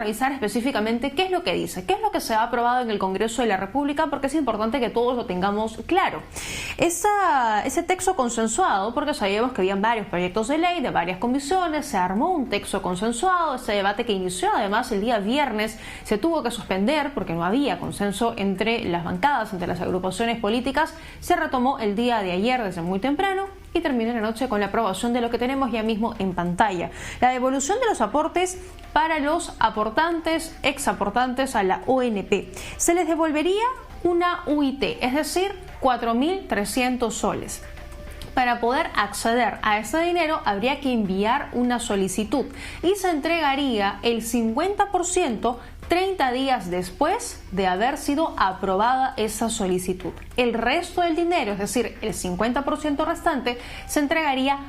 revisar específicamente qué es lo que dice, qué es lo que se ha aprobado en el Congreso de la República, porque es importante que todos lo tengamos claro. Ese texto consensuado, porque sabíamos que habían varios proyectos de ley de varias comisiones, se armó un texto consensuado, ese debate que inició además el día viernes se tuvo que suspender porque no había consenso entre las bancadas, entre las agrupaciones políticas, se retomó el día de ayer desde muy temprano y terminó la noche con la aprobación de lo que tenemos ya mismo en pantalla. La devolución de los aportes para los aportantes, exaportantes a la ONP. Se les devolvería una UIT, es decir, 4.300 soles. Para poder acceder a ese dinero habría que enviar una solicitud y se entregaría el 50% 30 días después de haber sido aprobada esa solicitud. El resto del dinero, es decir, el 50% restante, se entregaría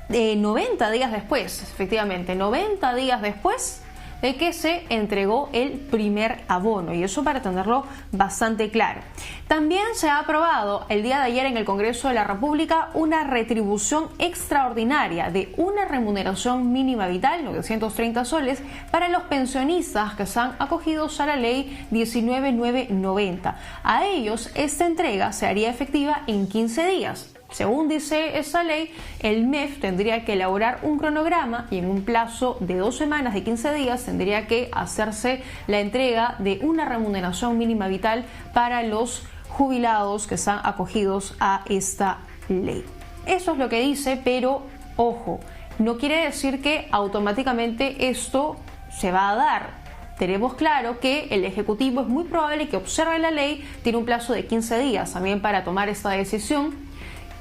90 días después, efectivamente, 90 días después de que se entregó el primer abono, y eso para tenerlo bastante claro. También se ha aprobado el día de ayer en el Congreso de la República una retribución extraordinaria de una remuneración mínima vital, 930 soles, para los pensionistas que están acogidos a la ley 19990. A ellos esta entrega se haría efectiva en 15 días. Según dice esa ley, el MEF tendría que elaborar un cronograma y en un plazo de 2 semanas, de 15 días, tendría que hacerse la entrega de una remuneración mínima vital para los jubilados que están acogidos a esta ley. Eso es lo que dice, pero ojo, no quiere decir que automáticamente esto se va a dar. Tenemos claro que el Ejecutivo es muy probable que observe la ley, tiene un plazo de 15 días también para tomar esta decisión.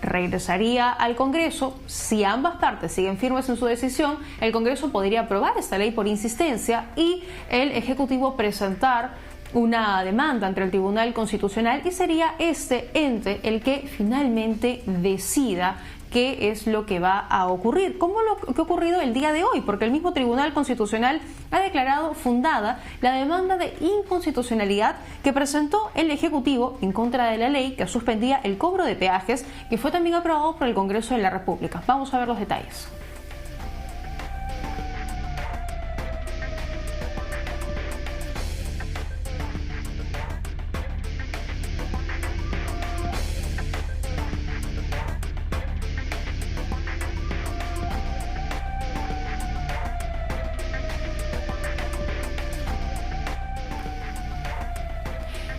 Regresaría al Congreso. Si ambas partes siguen firmes en su decisión, el Congreso podría aprobar esta ley por insistencia y el Ejecutivo presentar una demanda ante el Tribunal Constitucional y sería este ente el que finalmente decida qué es lo que va a ocurrir, como lo que ha ocurrido el día de hoy, porque el mismo Tribunal Constitucional ha declarado fundada la demanda de inconstitucionalidad que presentó el Ejecutivo en contra de la ley que suspendía el cobro de peajes, que fue también aprobado por el Congreso de la República. Vamos a ver los detalles.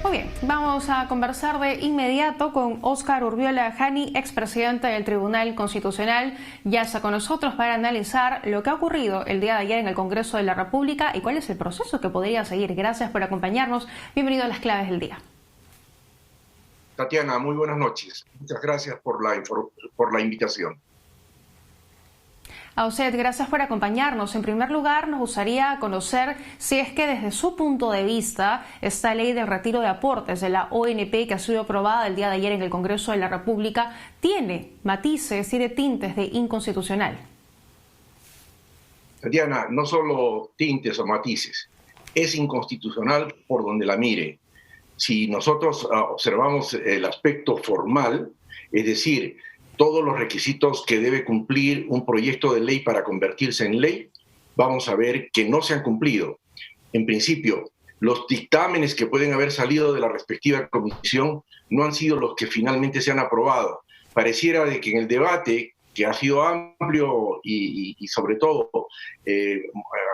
Muy bien, vamos a conversar de inmediato con Óscar Urbiola Jani, expresidente del Tribunal Constitucional. Ya está con nosotros para analizar lo que ha ocurrido el día de ayer en el Congreso de la República y cuál es el proceso que podría seguir. Gracias por acompañarnos. Bienvenido a Las Claves del Día. Tatiana, muy buenas noches. Muchas gracias por la invitación. A usted, gracias por acompañarnos. En primer lugar, nos gustaría conocer si es que desde su punto de vista esta ley del retiro de aportes de la ONP que ha sido aprobada el día de ayer en el Congreso de la República tiene matices, tiene tintes de inconstitucional. Tatiana, no solo tintes o matices, es inconstitucional por donde la mire. Si nosotros observamos el aspecto formal, es decir, todos los requisitos que debe cumplir un proyecto de ley para convertirse en ley, vamos a ver que no se han cumplido. En principio, los dictámenes que pueden haber salido de la respectiva comisión no han sido los que finalmente se han aprobado. Pareciera de que en el debate, que ha sido amplio y sobre todo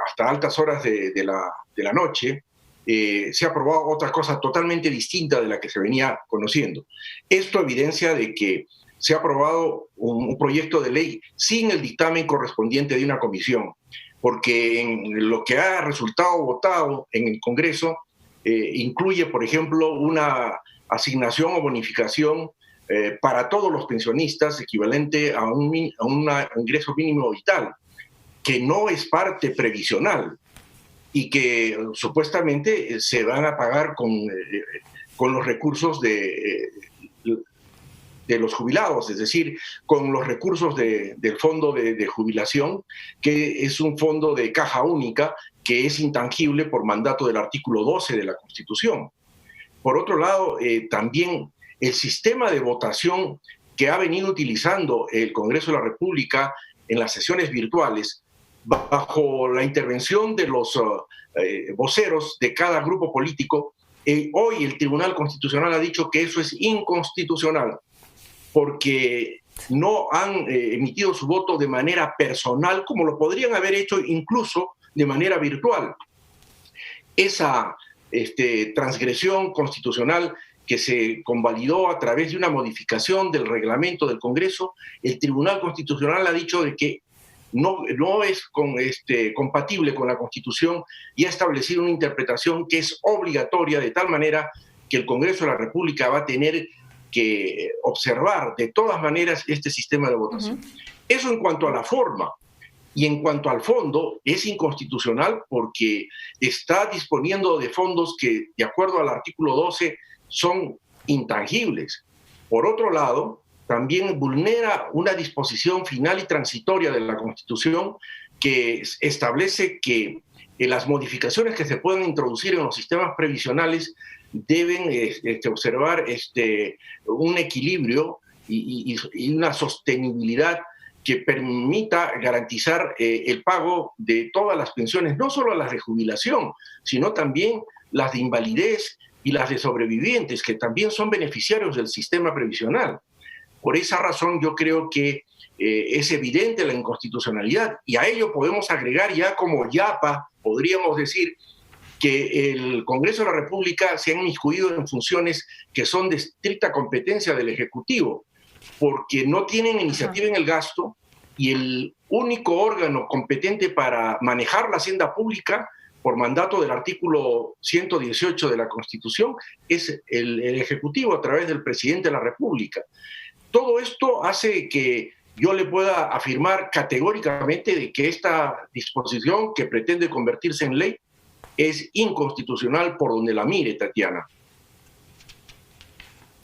hasta altas horas de la noche, se ha aprobado otra cosa totalmente distinta de la que se venía conociendo. Esto evidencia de que se ha aprobado un proyecto de ley sin el dictamen correspondiente de una comisión, porque en lo que ha resultado votado en el Congreso incluye, por ejemplo, una asignación o bonificación para todos los pensionistas equivalente a un ingreso mínimo vital, que no es parte previsional y que supuestamente se van a pagar con los recursos de los jubilados, es decir, con los recursos del fondo de jubilación, que es un fondo de caja única que es intangible por mandato del artículo 12 de la Constitución. Por otro lado, también el sistema de votación que ha venido utilizando el Congreso de la República en las sesiones virtuales, bajo la intervención de los voceros de cada grupo político, hoy el Tribunal Constitucional ha dicho que eso es inconstitucional, porque no han emitido su voto de manera personal, como lo podrían haber hecho incluso de manera virtual. Esa transgresión constitucional que se convalidó a través de una modificación del reglamento del Congreso, el Tribunal Constitucional ha dicho de que no es compatible con la Constitución y ha establecido una interpretación que es obligatoria, de tal manera que el Congreso de la República va a tener que observar de todas maneras este sistema de votación. Eso en cuanto a la forma. Y en cuanto al fondo, es inconstitucional porque está disponiendo de fondos que, de acuerdo al artículo 12, son intangibles. Por otro lado, también vulnera una disposición final y transitoria de la Constitución que establece que las modificaciones que se pueden introducir en los sistemas previsionales deben observar un equilibrio y una sostenibilidad que permita garantizar el pago de todas las pensiones, no solo las de jubilación, sino también las de invalidez y las de sobrevivientes, que también son beneficiarios del sistema previsional. Por esa razón yo creo que es evidente la inconstitucionalidad, y a ello podemos agregar ya como yapa, podríamos decir, que el Congreso de la República se ha inmiscuido en funciones que son de estricta competencia del Ejecutivo, porque no tienen iniciativa en el gasto, y el único órgano competente para manejar la hacienda pública, por mandato del artículo 118 de la Constitución, es el Ejecutivo a través del Presidente de la República. Todo esto hace que yo le pueda afirmar categóricamente de que esta disposición que pretende convertirse en ley es inconstitucional por donde la mire, Tatiana.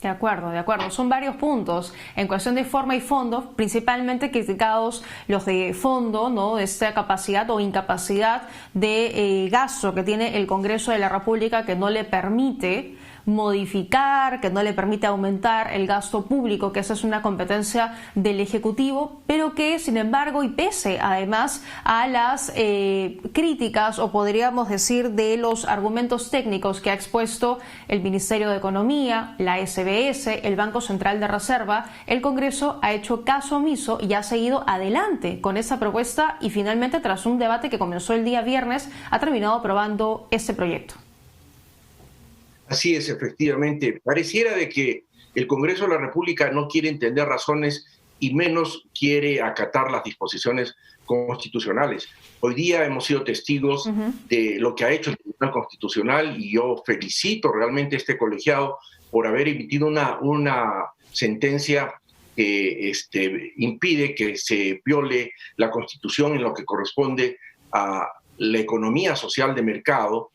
De acuerdo, de acuerdo. Son varios puntos en cuestión de forma y fondo, principalmente criticados los de fondo, ¿no? Esta capacidad o incapacidad de gasto que tiene el Congreso de la República, que no le permite modificar, que no le permite aumentar el gasto público, que esa es una competencia del Ejecutivo, pero que sin embargo, y pese además a las críticas, o podríamos decir de los argumentos técnicos que ha expuesto el Ministerio de Economía, la SBS, el Banco Central de Reserva, el Congreso ha hecho caso omiso y ha seguido adelante con esa propuesta, y finalmente, tras un debate que comenzó el día viernes, ha terminado aprobando este proyecto. Así es, efectivamente. Pareciera de que el Congreso de la República no quiere entender razones y menos quiere acatar las disposiciones constitucionales. Hoy día hemos sido testigos de lo que ha hecho el Tribunal Constitucional, y yo felicito realmente a este colegiado por haber emitido una sentencia que impide que se viole la Constitución en lo que corresponde a la economía social de mercado,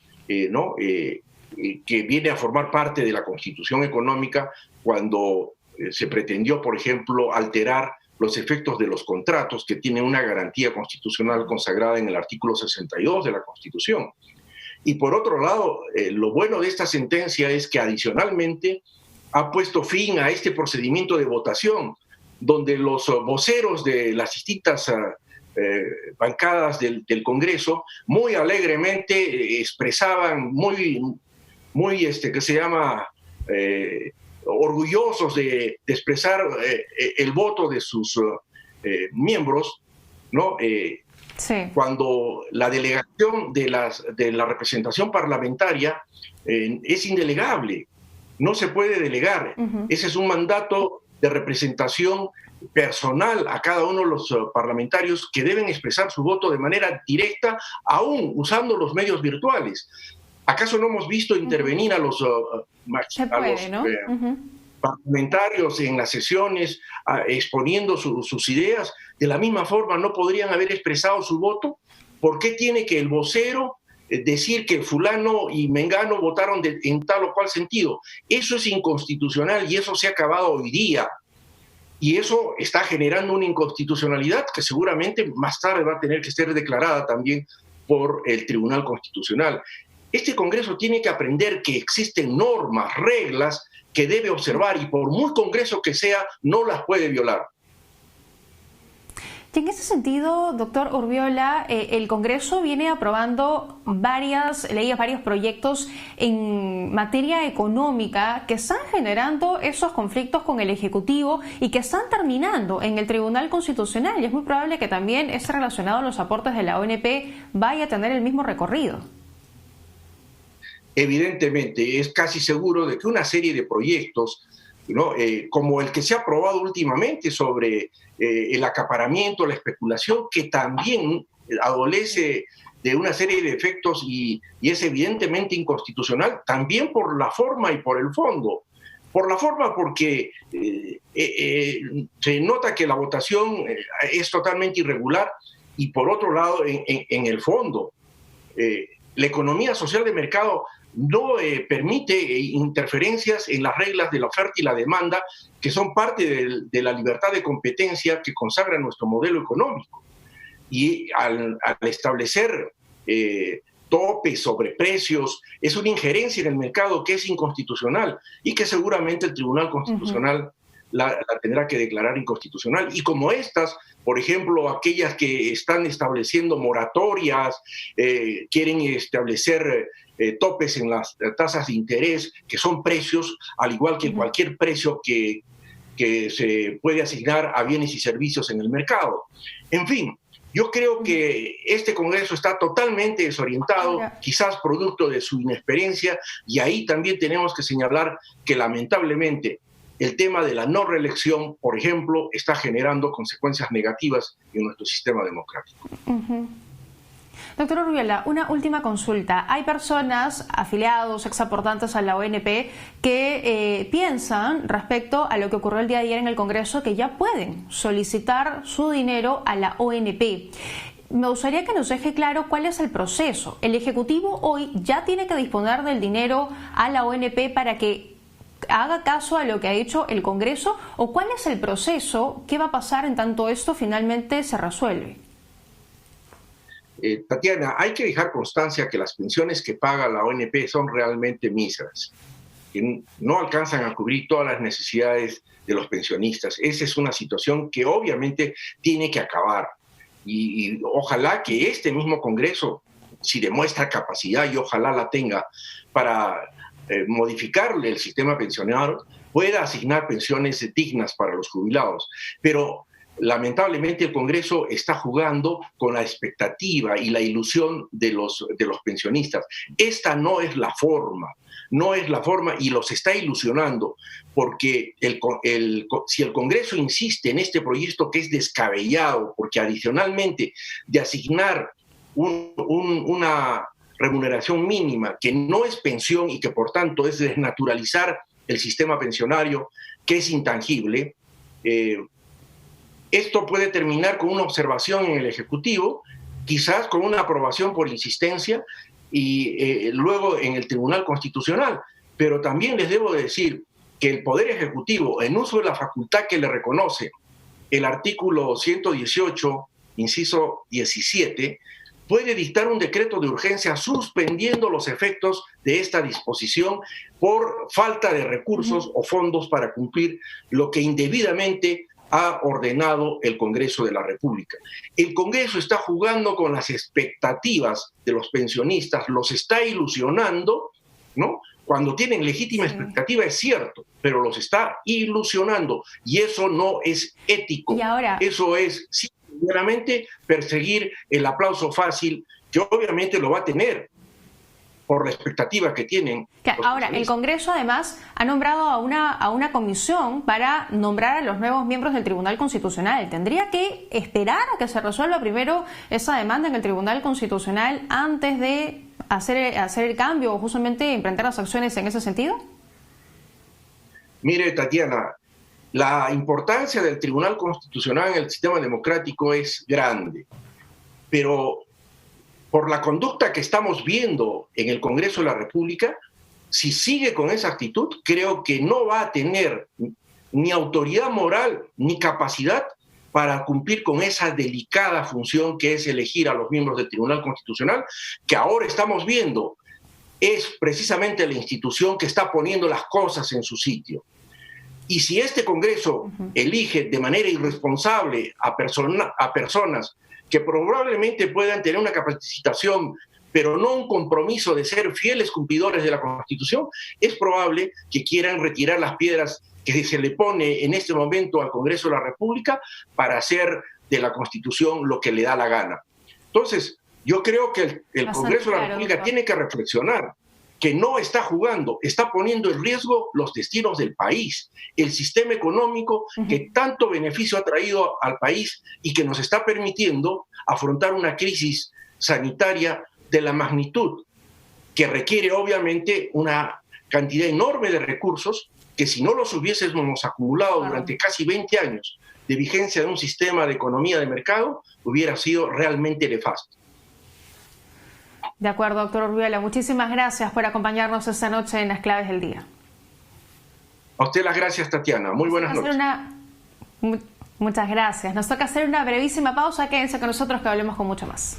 que viene a formar parte de la Constitución económica, cuando se pretendió, por ejemplo, alterar los efectos de los contratos, que tienen una garantía constitucional consagrada en el artículo 62 de la Constitución. Y por otro lado, lo bueno de esta sentencia es que adicionalmente ha puesto fin a este procedimiento de votación, donde los voceros de las distintas bancadas del Congreso muy alegremente expresaban orgullosos de expresar el voto de sus miembros, ¿no? Sí. Cuando la delegación de la representación parlamentaria es indelegable, no se puede delegar. Ese es un mandato de representación personal a cada uno de los parlamentarios, que deben expresar su voto de manera directa, aún usando los medios virtuales. ¿Acaso no hemos visto intervenir a los parlamentarios en las sesiones exponiendo sus ideas? De la misma forma, ¿no podrían haber expresado su voto? ¿Por qué tiene que el vocero decir que fulano y mengano votaron en tal o cual sentido? Eso es inconstitucional, y eso se ha acabado hoy día. Y eso está generando una inconstitucionalidad que seguramente más tarde va a tener que ser declarada también por el Tribunal Constitucional. Este Congreso tiene que aprender que existen normas, reglas que debe observar, y por muy Congreso que sea, no las puede violar. Y en ese sentido, doctor Urbiola, el Congreso viene aprobando varias leyes, varios proyectos en materia económica que están generando esos conflictos con el Ejecutivo y que están terminando en el Tribunal Constitucional. Y es muy probable que también ese relacionado a los aportes de la ONP vaya a tener el mismo recorrido. Evidentemente, es casi seguro de que una serie de proyectos, ¿no? Como el que se ha aprobado últimamente sobre el acaparamiento, la especulación, que también adolece de una serie de efectos y es evidentemente inconstitucional, también por la forma y por el fondo. Por la forma porque se nota que la votación es totalmente irregular, y por otro lado, en el fondo, la economía social de mercado no permite interferencias en las reglas de la oferta y la demanda, que son parte de la libertad de competencia que consagra nuestro modelo económico. Y al establecer topes sobre precios, es una injerencia en el mercado que es inconstitucional y que seguramente el Tribunal Constitucional la tendrá que declarar inconstitucional. Y como estas, por ejemplo, aquellas que están estableciendo moratorias, quieren establecer topes en las tasas de interés, que son precios, al igual que cualquier precio que se puede asignar a bienes y servicios en el mercado. En fin, yo creo que este Congreso está totalmente desorientado, quizás producto de su inexperiencia, y ahí también tenemos que señalar que lamentablemente el tema de la no reelección, por ejemplo, está generando consecuencias negativas en nuestro sistema democrático. Doctor Urbiola, una última consulta. Hay personas, afiliados, exaportantes a la ONP, que piensan respecto a lo que ocurrió el día de ayer en el Congreso, que ya pueden solicitar su dinero a la ONP. Me gustaría que nos deje claro cuál es el proceso. ¿El Ejecutivo hoy ya tiene que disponer del dinero a la ONP para que haga caso a lo que ha hecho el Congreso? ¿O cuál es el proceso? ¿Qué va a pasar en tanto esto finalmente se resuelve? Tatiana, hay que dejar constancia que las pensiones que paga la ONP son realmente míseras, que no alcanzan a cubrir todas las necesidades de los pensionistas. Esa es una situación que obviamente tiene que acabar. Y ojalá que este mismo Congreso, si demuestra capacidad, y ojalá la tenga, para modificarle el sistema pensionario, pueda asignar pensiones dignas para los jubilados. Pero lamentablemente el Congreso está jugando con la expectativa y la ilusión de los pensionistas. Esta no es la forma, y los está ilusionando, porque si el Congreso insiste en este proyecto que es descabellado, porque adicionalmente de asignar una remuneración mínima que no es pensión y que por tanto es desnaturalizar el sistema pensionario, que es intangible, esto puede terminar con una observación en el Ejecutivo, quizás con una aprobación por insistencia y luego en el Tribunal Constitucional. Pero también les debo decir que el Poder Ejecutivo, en uso de la facultad que le reconoce el artículo 118, inciso 17, puede dictar un decreto de urgencia suspendiendo los efectos de esta disposición por falta de recursos o fondos para cumplir lo que indebidamente ha ordenado el Congreso de la República. El Congreso está jugando con las expectativas de los pensionistas, los está ilusionando, ¿no? Cuando tienen legítima expectativa es cierto, pero los está ilusionando y eso no es ético. Y ahora, eso es sinceramente perseguir el aplauso fácil, que obviamente lo va a tener por la expectativa que tienen. Ahora, el Congreso además ha nombrado a una comisión para nombrar a los nuevos miembros del Tribunal Constitucional. ¿Tendría que esperar a que se resuelva primero esa demanda en el Tribunal Constitucional antes de hacer el cambio o justamente emprender las acciones en ese sentido? Mire, Tatiana, la importancia del Tribunal Constitucional en el sistema democrático es grande, pero por la conducta que estamos viendo en el Congreso de la República, si sigue con esa actitud, creo que no va a tener ni autoridad moral ni capacidad para cumplir con esa delicada función que es elegir a los miembros del Tribunal Constitucional, que ahora estamos viendo es precisamente la institución que está poniendo las cosas en su sitio. Y si este Congreso elige de manera irresponsable a personas que probablemente puedan tener una capacitación, pero no un compromiso de ser fieles cumplidores de la Constitución, es probable que quieran retirar las piedras que se le pone en este momento al Congreso de la República para hacer de la Constitución lo que le da la gana. Entonces, yo creo que el Congreso de la República tiene que reflexionar que no está jugando, está poniendo en riesgo los destinos del país, el sistema económico que tanto beneficio ha traído al país y que nos está permitiendo afrontar una crisis sanitaria de la magnitud que requiere obviamente una cantidad enorme de recursos que si no los hubiésemos acumulado durante casi 20 años de vigencia de un sistema de economía de mercado, hubiera sido realmente nefasto. De acuerdo, doctor Urbiela. Muchísimas gracias por acompañarnos esta noche en Las Claves del Día. A usted las gracias, Tatiana. Muy buenas noches. Muchas gracias. Nos toca hacer una brevísima pausa. Quédense con nosotros que hablemos con mucho más.